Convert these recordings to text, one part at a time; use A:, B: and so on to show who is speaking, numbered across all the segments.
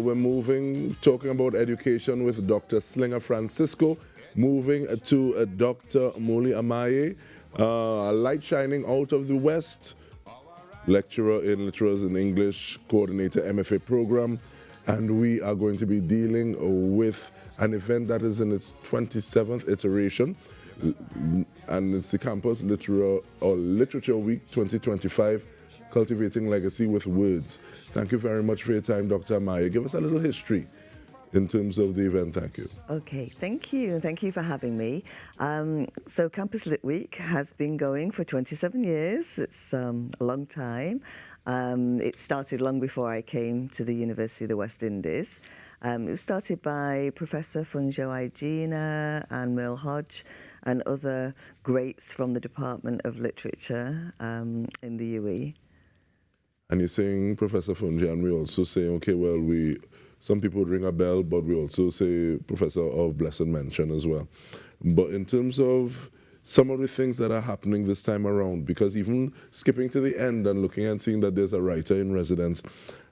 A: we're moving, talking about education with Dr. Slinger Francisco, moving to Dr. Muli Amaye, a light shining out of the West, lecturer in Literals in English, coordinator MFA program, and we are going to be dealing with an event that is in its 27th iteration, and it's the Campus Literature Week 2025, Cultivating Legacy with Words. Thank you very much for your time, Dr. Amaye. Give us a little history in terms of the event. Thank you.
B: Okay, thank you. Thank you for having me. So Campus Lit Week has been going for 27 years. It's a long time. It started long before I came to the University of the West Indies. It was started by Professor Funjo Aigina and Merle Hodge and other greats from the Department of Literature in the UE.
A: And you're saying Professor Funja, and we also say, okay, well, some people would ring a bell, but we also say Professor of Blessed Mention as well. But in terms of some of the things that are happening this time around, because even skipping to the end and looking and seeing that there's a writer in residence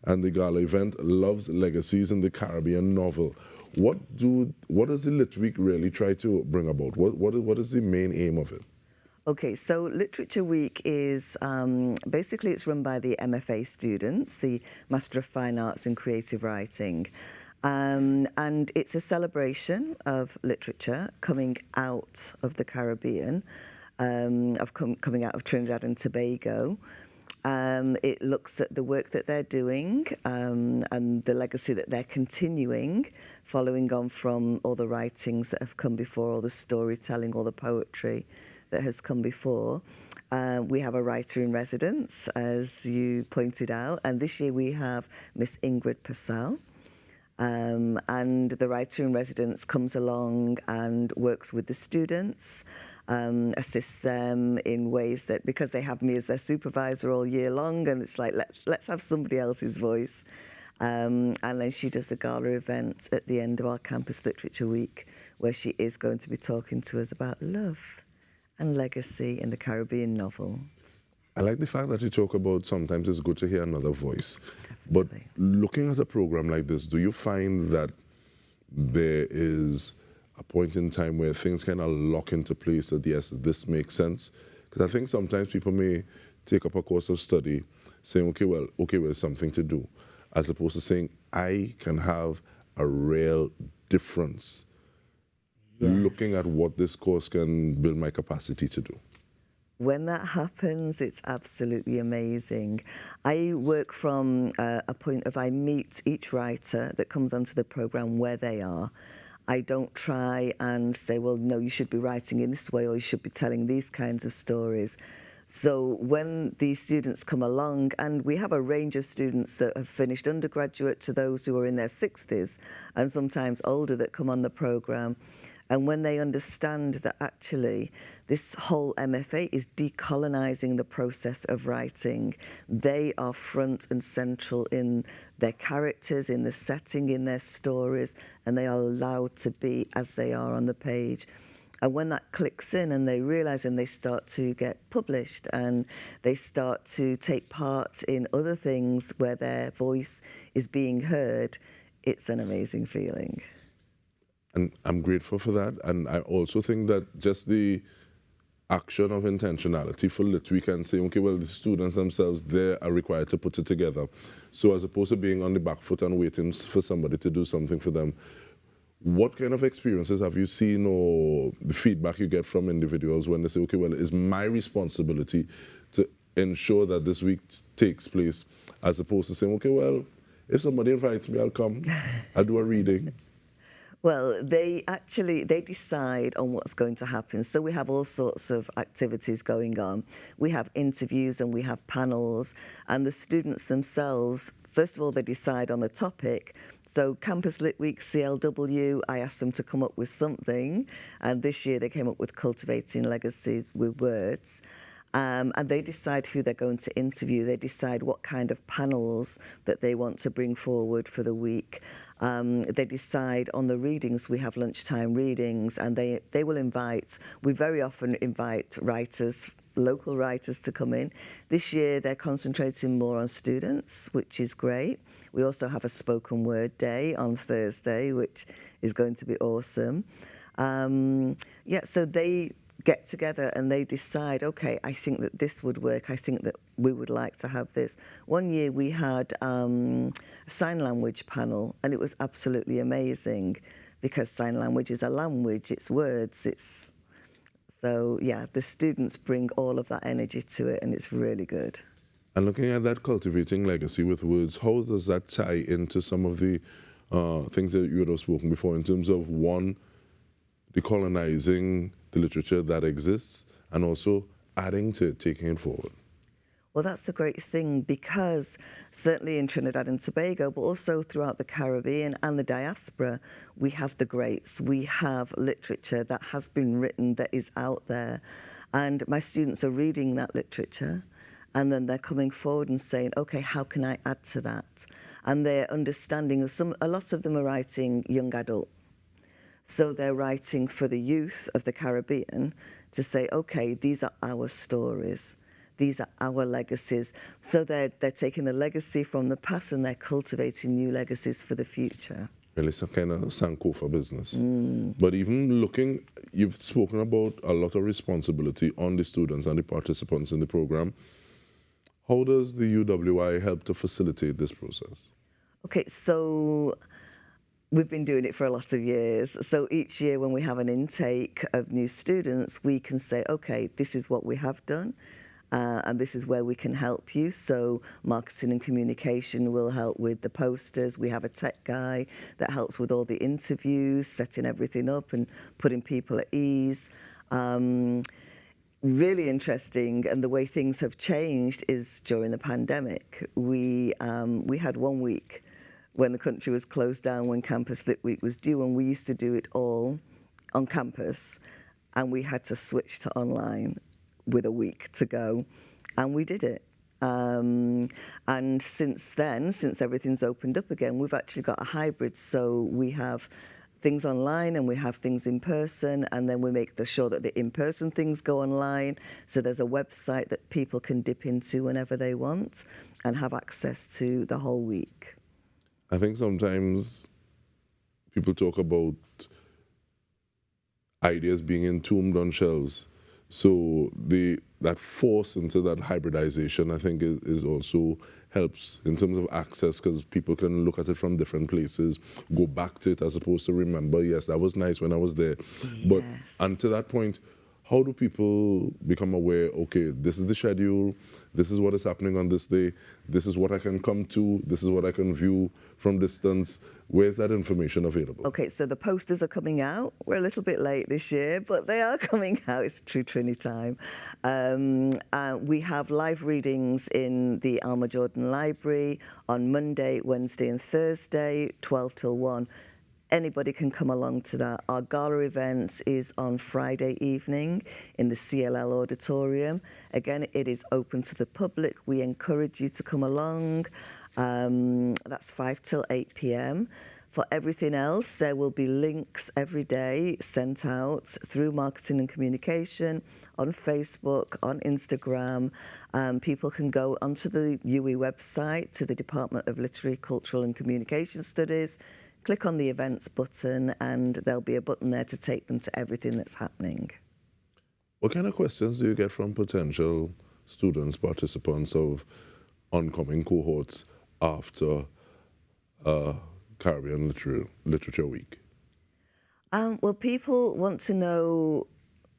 A: and the gala event loves legacies in the Caribbean novel. What does the Lit Week really try to bring about? What is the main aim of it?
B: Okay, so Literature Week is basically it's run by the MFA students, the Master of Fine Arts in Creative Writing. And it's a celebration of literature coming out of the Caribbean, coming out of Trinidad and Tobago. It looks at the work that they're doing and the legacy that they're continuing, following on from all the writings that have come before, all the storytelling, all the poetry that has come before. We have a writer in residence, as you pointed out, and this year we have Miss Ingrid Purcell. And the writer in residence comes along and works with the students, assists them in ways that, because they have me as their supervisor all year long, and it's like, let's have somebody else's voice. And then she does the gala event at the end of our Campus Literature Week, where she is going to be talking to us about love and legacy in the Caribbean novel.
A: I like the fact that you talk about sometimes it's good to hear another voice.
B: Definitely.
A: But looking at a program like this, do you find that there is a point in time where things kind of lock into place that, yes, this makes sense? Because I think sometimes people may take up a course of study saying, okay, well, something to do, as opposed to saying, I can have a real difference. Yes. Looking at what this course can build my capacity to do.
B: When that happens, it's absolutely amazing. I work from a point of I meet each writer that comes onto the program where they are. I don't try and say, well, no, you should be writing in this way or you should be telling these kinds of stories. So when these students come along, and we have a range of students that have finished undergraduate to those who are in their 60s and sometimes older that come on the program, and when they understand that actually this whole MFA is decolonizing the process of writing, they are front and central in their characters, in the setting, in their stories, and they are allowed to be as they are on the page. And when that clicks in and they realize and they start to get published and they start to take part in other things where their voice is being heard, it's an amazing feeling.
A: And I'm grateful for that. And I also think that just the action of intentionality for Lit Week and saying, okay, well, the students themselves, they are required to put it together. So as opposed to being on the back foot and waiting for somebody to do something for them, what kind of experiences have you seen or the feedback you get from individuals when they say, okay, well, it's my responsibility to ensure that this week takes place, as opposed to saying, okay, well, if somebody invites me, I'll come, I'll do a reading.
B: Well, they decide on what's going to happen. So we have all sorts of activities going on. We have interviews and we have panels, and the students themselves, first of all, they decide on the topic. So Campus Lit Week, CLW, I asked them to come up with something, and this year they came up with Cultivating Legacies with Words. And they decide who they're going to interview. They decide what kind of panels that they want to bring forward for the week. They decide on the readings. We have lunchtime readings, and they will invite, we very often invite writers local writers to come in. This year they're concentrating more on students, which is great. We also have a spoken word day on Thursday, which is going to be awesome. So they get together and they decide, okay, I think that this would work. I think that we would like to have this. One year we had a sign language panel, and it was absolutely amazing because sign language is a language, it's words, so yeah, the students bring all of that energy to it, and it's really good.
A: And looking at that cultivating legacy with words, how does that tie into some of the things that you had spoken before in terms of, one, decolonizing the literature that exists, and also adding to it, taking it forward?
B: Well, that's the great thing, because certainly in Trinidad and Tobago, but also throughout the Caribbean and the diaspora, we have the greats. We have literature that has been written, that is out there. And my students are reading that literature, and then they're coming forward and saying, okay, how can I add to that? And they're understanding, a lot of them are writing young adult. So they're writing for the youth of the Caribbean to say, okay, these are our stories. These are our legacies. So they're taking the legacy from the past and they're cultivating new legacies for the future.
A: Really some kind of Sankofa business. But even looking, you've spoken about a lot of responsibility on the students and the participants in the program. How does the UWI help to facilitate this process?
B: Okay, so we've been doing it for a lot of years. So each year when we have an intake of new students, we can say, okay, this is what we have done. And this is where we can help you. So marketing and communication will help with the posters. We have a tech guy that helps with all the interviews, setting everything up and putting people at ease. Really interesting, and the way things have changed is during the pandemic. We had 1 week when the country was closed down, when Campus Lit Week was due, and we used to do it all on campus, and we had to switch to online with a week to go, and we did it. And since then, since everything's opened up again, we've actually got a hybrid. So we have things online and we have things in person, and then we make sure that the in-person things go online. So there's a website that people can dip into whenever they want and have access to the whole week.
A: I think sometimes people talk about ideas being entombed on shelves. So that force into that hybridization, I think, is also helps in terms of access, because people can look at it from different places, go back to it as opposed to remember, yes, that was nice when I was there. Yes. But and to that point, how do people become aware, okay, this is the schedule, this is what is happening on this day, this is what I can come to, this is what I can view from distance? Where's that information available?
B: Okay, so the posters are coming out. We're a little bit late this year, but they are coming out. It's true Trini time. We have live readings in the Alma Jordan Library on Monday, Wednesday and Thursday, 12 till 1. Anybody can come along to that. Our gala event is on Friday evening in the CLL auditorium. Again, it is open to the public. We encourage you to come along. That's 5 till 8 p.m. For everything else, there will be links every day sent out through marketing and communication, on Facebook, on Instagram. People can go onto the UE website, to the Department of Literary, Cultural and Communication Studies, click on the events button, and there'll be a button there to take them to everything that's happening.
A: What kind of questions do you get from potential students, participants of oncoming cohorts after Caribbean Literature Week?
B: Well, people want to know,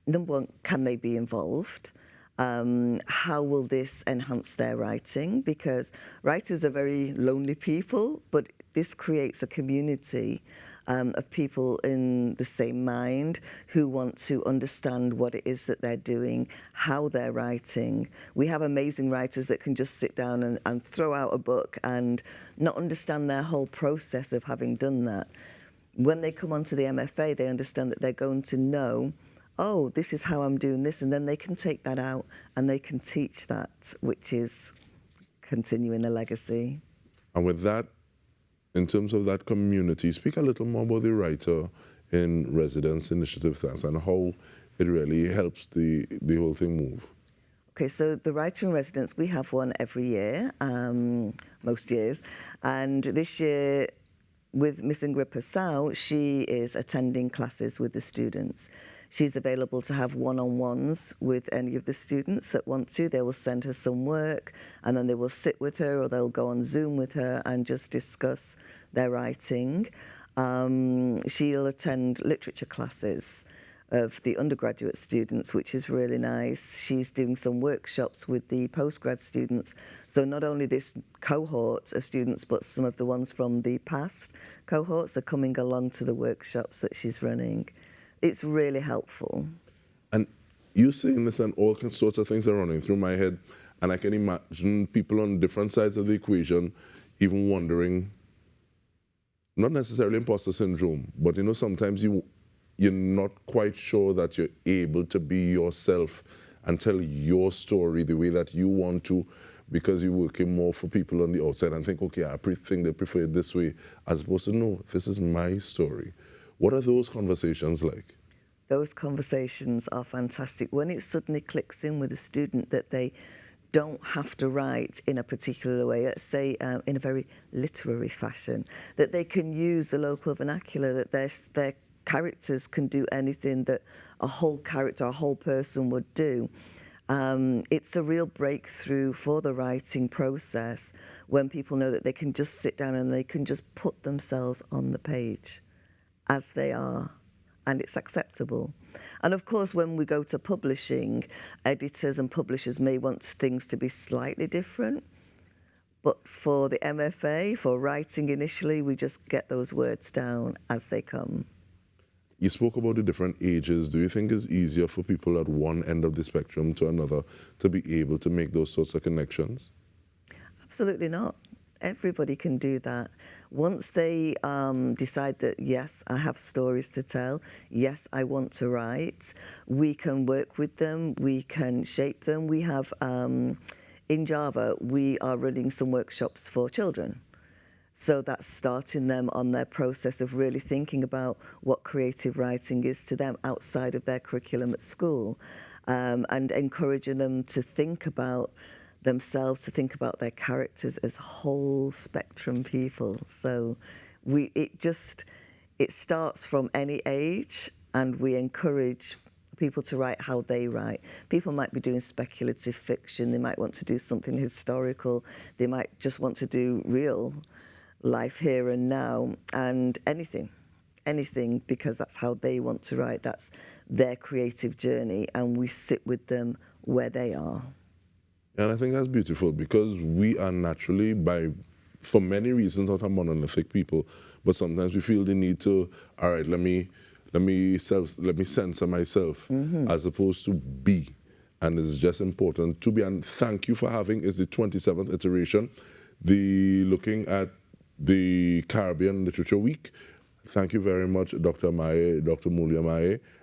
B: number one, can they be involved? How will this enhance their writing? Because writers are very lonely people, but this creates a community of people in the same mind who want to understand what it is that they're doing, how they're writing. We have amazing writers that can just sit down and throw out a book and not understand their whole process of having done that. When they come onto the MFA, they understand that they're going to know, oh, this is how I'm doing this, and then they can take that out and they can teach that, which is continuing a legacy.
A: And with that, in terms of that community, speak a little more about the Writer in Residence initiative, thanks, and how it really helps the whole thing move.
B: Okay, so the Writer in Residence, we have one every year, most years. And this year, with Miss Ingrid Passau, she is attending classes with the students. She's available to have one-on-ones with any of the students that want to. They will send her some work, and then they will sit with her, or they'll go on Zoom with her and just discuss their writing. She'll attend literature classes of the undergraduate students, which is really nice. She's doing some workshops with the postgrad students. So not only this cohort of students, but some of the ones from the past cohorts are coming along to the workshops that she's running. It's really helpful.
A: And you saying this and all sorts of things are running through my head, and I can imagine people on different sides of the equation even wondering, not necessarily imposter syndrome, but you know, sometimes you're not quite sure that you're able to be yourself and tell your story the way that you want to, because you're working more for people on the outside and think, okay, I think they prefer it this way, as opposed to, no, this is my story. What are those conversations like?
B: Those conversations are fantastic. When it suddenly clicks in with a student that they don't have to write in a particular way, let's say in a very literary fashion, that they can use the local vernacular, that their characters can do anything that a whole character, a whole person would do. It's a real breakthrough for the writing process when people know that they can just sit down and they can just put themselves on the page as they are, and it's acceptable. And of course, when we go to publishing, editors and publishers may want things to be slightly different. But for the MFA, for writing initially, we just get those words down as they come.
A: You spoke about the different ages. Do you think it's easier for people at one end of the spectrum to another to be able to make those sorts of connections?
B: Absolutely not. Everybody can do that. Once they decide that, yes, I have stories to tell, yes, I want to write, we can work with them, we can shape them. We have, in Java, we are running some workshops for children. So that's starting them on their process of really thinking about what creative writing is to them outside of their curriculum at school, and encouraging them to think about themselves, to think about their characters as whole spectrum people. So it starts from any age, and we encourage people to write how they write. People might be doing speculative fiction, they might want to do something historical, they might just want to do real life here and now, and anything, because that's how they want to write, that's their creative journey, and we sit with them where they are.
A: And I think that's beautiful, because we are naturally, for many reasons, not a monolithic people, but sometimes we feel the need to, all right, let me censor myself, as opposed to be. And it's just important to be. And thank you for having, it's the 27th iteration, looking at the Caribbean Literature Week. Thank you very much, Dr. Amaye, Dr. Muli Amaye.